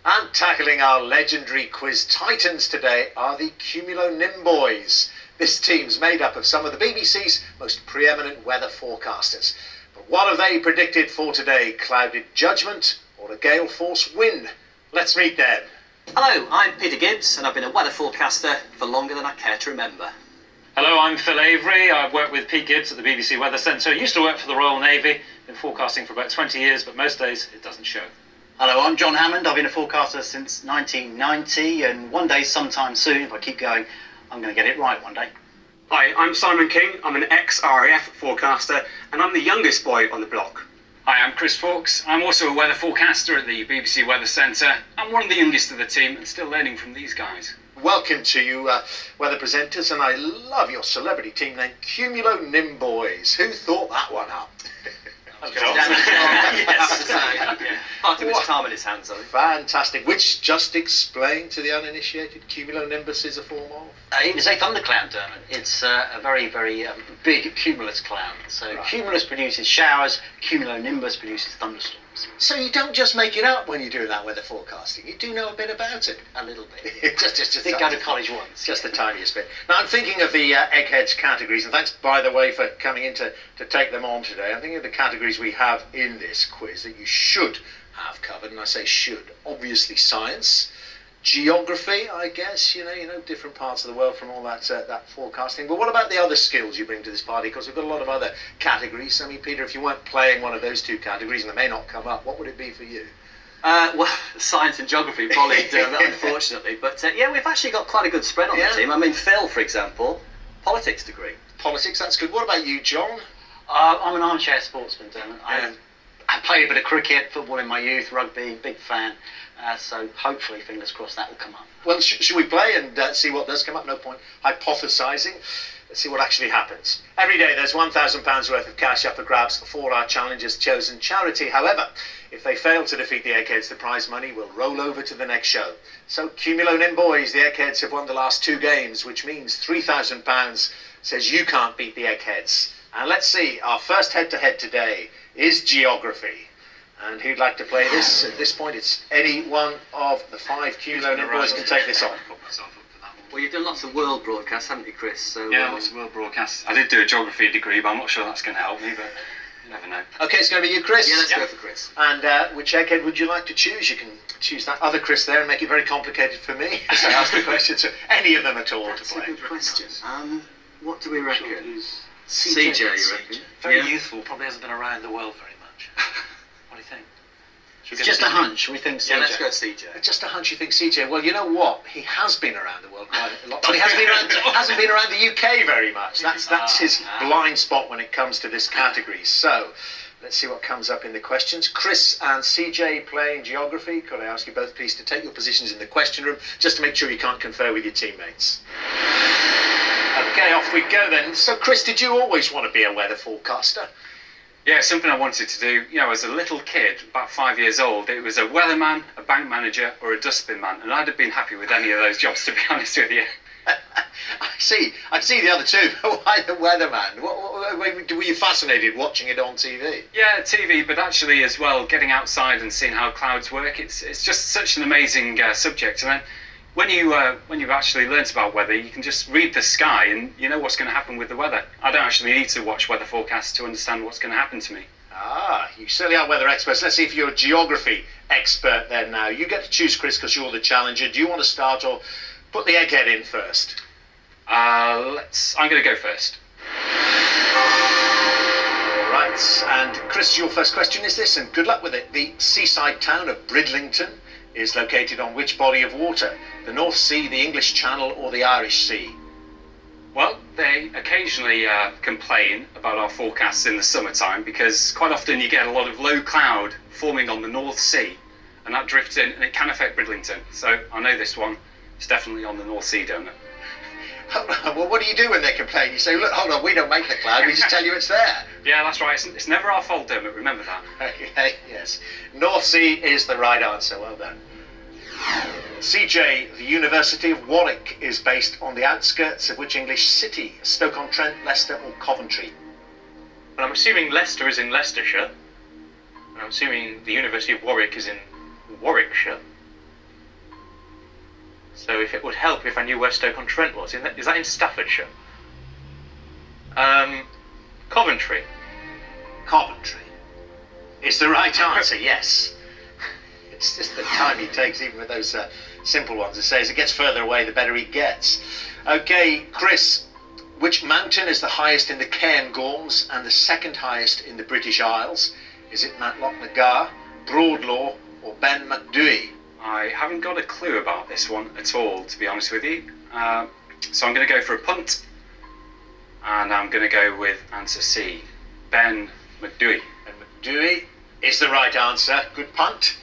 And tackling our legendary quiz titans today are the Cumulonim boys. This team's made up of some of the BBC's most preeminent weather forecasters. But what have they predicted for today? Clouded judgment or a gale force wind? Let's meet them. Hello, I'm Peter Gibbs and I've been a weather forecaster for longer than I care to remember. Hello, I'm Phil Avery. I've worked with Pete Gibbs at the BBC Weather Centre. I used to work for the Royal Navy. Been forecasting for about 20 years, but most days it doesn't show. Hello, I'm John Hammond. I've been a forecaster since 1990, and one day, sometime soon, if I keep going, I'm going to get it right one day. Hi, I'm Simon King. I'm an ex-RAF forecaster, and I'm the youngest boy on the block. Hi, I'm Chris Fawkes. I'm also a weather forecaster at the BBC Weather Centre. I'm one of the youngest of the team and still learning from these guys. Welcome to you, weather presenters, and I love your celebrity team name, Cumulonim boys. Who thought that one up? Yes, part of his time in his hands, I think. Fantastic. Which just explain to the uninitiated, cumulonimbus is a form of? It is a thundercloud, Dermot. It's a very, very big cumulus cloud. So Right. cumulus produces showers, cumulonimbus produces thunderstorms. So you don't just make it up when you're doing that weather forecasting. You do know a bit about it. A little bit. just I did go to college once. Just the tiniest bit. Now, I'm thinking of the Eggheads categories, and thanks, by the way, for coming in to take them on today. I'm thinking of the categories we have in this quiz that you should have covered, and I say should. Obviously, science, geography, I guess, you know, different parts of the world from all that forecasting. But what about the other skills you bring to this party? Because we've got a lot of other categories. I mean, Peter, if you weren't playing one of those two categories, and they may not come up, what would it be for you? Well, science and geography probably do that, unfortunately. But yeah, we've actually got quite a good spread on the team. I mean, Phil, for example, politics degree. Politics, that's good. What about you, John? I'm an armchair sportsman, Dermot. I played a bit of cricket, football in my youth, rugby, big fan. So hopefully, fingers crossed, that will come up. Well, should we play and see what does come up? No point hypothesising. Let's see what actually happens. Every day there's £1,000 worth of cash up for grabs for our challengers' chosen charity. However, if they fail to defeat the Eggheads, the prize money will roll over to the next show. So, Cumulonim boys, the Eggheads have won the last 2 games, which means £3,000 says you can't beat the Eggheads. And let's see, our first head-to-head today is geography. And who'd like to play this? At this point, it's any one of the 5 Cumulonim boys can take this on. Well, you've done lots of world broadcasts, haven't you, Chris? So, Yeah, lots of world broadcasts. I did do a geography degree, but I'm not sure that's going to help me, but you never know. Okay, it's going to be you, Chris. Yeah, let's go for Chris. And which egghead would you like to choose? You can choose that other Chris there and make it very complicated for me. So ask the question to any of them at all That's to play. a good question. What do we reckon? CJ, you reckon? Very Yeah. youthful, probably hasn't been around the world very much. What do you think? It's just a hunch. We think Yeah, CJ. let's go CJ. Just a hunch you think CJ. Well, you know what? He has been around the world quite a lot, but he hasn't been around the UK very much. That's his blind spot when it comes to this category. So, let's see what comes up in the questions. Chris and CJ playing geography. Could I ask you both, please, to take your positions in the question room, just to make sure you can't confer with your teammates. Okay, off we go then. So, Chris, did you always want to be a weather forecaster? Yeah, something I wanted to do, as a little kid, about 5 years old. It was a weatherman, a bank manager, or a dustbin man, and I'd have been happy with any of those jobs, to be honest with you. I see the other two. Why the weatherman? Were you fascinated watching it on TV? Yeah, TV, but actually as well, getting outside and seeing how clouds work, it's just such an amazing subject. And then when you've actually learnt about weather, you can just read the sky and you know what's going to happen with the weather. I don't actually need to watch weather forecasts to understand what's going to happen to me. Ah, you certainly are weather experts. Let's see if you're a geography expert then now. You get to choose, Chris, because you're the challenger. Do you want to start or put the egghead in first? I'm going to go first. All right, and Chris, your first question is this, and good luck with it. The seaside town of Bridlington is located on which body of water? The North Sea, the English Channel, or the Irish Sea? Well, they occasionally complain about our forecasts in the summertime because quite often you get a lot of low cloud forming on the North Sea and that drifts in and it can affect Bridlington. So I know this one is definitely on the North Sea, don't it? Well, what do you do when they complain? You say, look, hold on, we don't make the cloud, we just tell you it's there. Yeah, that's right. It's never our fault, Dermot, remember that. Okay, yes. North Sea is the right answer, well done. CJ, the University of Warwick is based on the outskirts of which English city? Stoke-on-Trent, Leicester or Coventry? And I'm assuming Leicester is in Leicestershire. And I'm assuming the University of Warwick is in Warwickshire. So if it would help if I knew where Stoke-on-Trent was, is that in Staffordshire? Coventry. Coventry is the right answer, yes. It's just the time he takes, even with those simple ones. It says it gets further away, the better he gets. Okay, Chris, which mountain is the highest in the Cairngorms and the second highest in the British Isles? Is it Matlock na Gar, Broadlaw, or Ben Macdui? I haven't got a clue about this one at all, to be honest with you. So I'm going to go for a punt, and I'm going to go with answer C, Ben Macdui. Ben Macdui is the right answer. Good punt.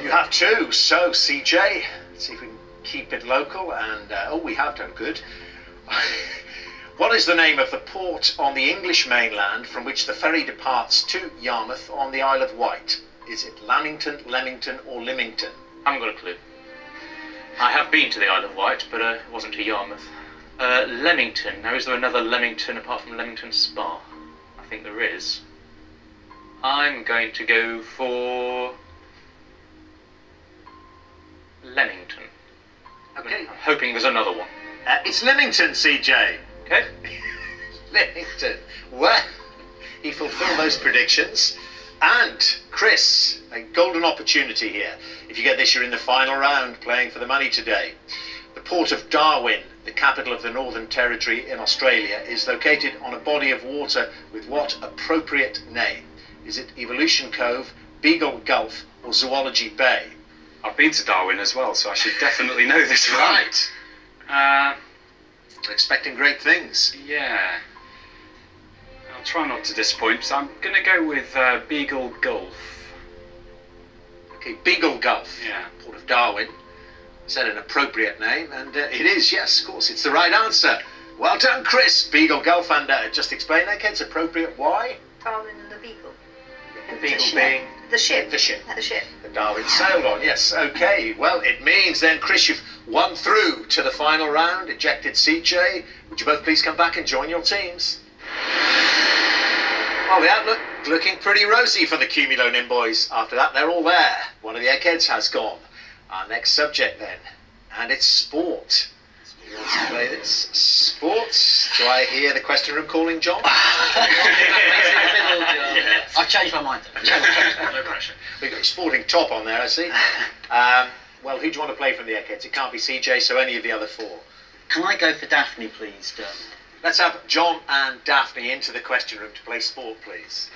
You have two. So, CJ, let's see if we can keep it local. And oh, we have done good. What is the name of the port on the English mainland from which the ferry departs to Yarmouth on the Isle of Wight? Is it Lamington, Leamington, or Lymington? I haven't got a clue. I have been to the Isle of Wight, but it wasn't to Yarmouth. Leamington. Now, is there another Leamington apart from Leamington Spa? I think there is. I'm going to go for Leamington. Okay. I'm hoping there's another one. It's Lymington, CJ. Okay. Lymington. Well, he fulfilled those predictions. And Chris, a golden opportunity here. If you get this, you're in the final round, playing for the money today. The port of Darwin, the capital of the Northern Territory in Australia, is located on a body of water with what appropriate name? Is it Evolution Cove, Beagle Gulf, or Zoology Bay? I've been to Darwin as well, so I should definitely know this one. Right. Uh, We're expecting great things. yeah. I'll try not to disappoint, so I'm going to go with Beagle Gulf. Okay, Beagle Gulf, Yeah. port of Darwin. Said an appropriate name, and it is, yes, of course, it's the right answer. Well done, Chris. Beagle Gulf, and just explain that, kids. Appropriate, why? Darwin and the Beagle. The Beagle being The ship. the ship. The ship. that Darwin sailed on. Yes, okay. Well, it means then, Chris, you've won through to the final round. Ejected CJ. Would you both please come back and join your teams? Well, the outlook looking pretty rosy for the Cumulonim boys. After that, they're all there. One of the Eggheads has gone. Our next subject then, and it's sport. Who wants to play this? Sports. Do I hear the question room calling John? I've changed my mind. No pressure. We've got a sporting top on there, I see. Well, who do you want to play from the Eggheads? It can't be CJ, so any of the other four. Can I go for Daphne, please, Dermot? Let's have John and Daphne into the question room to play sport, please.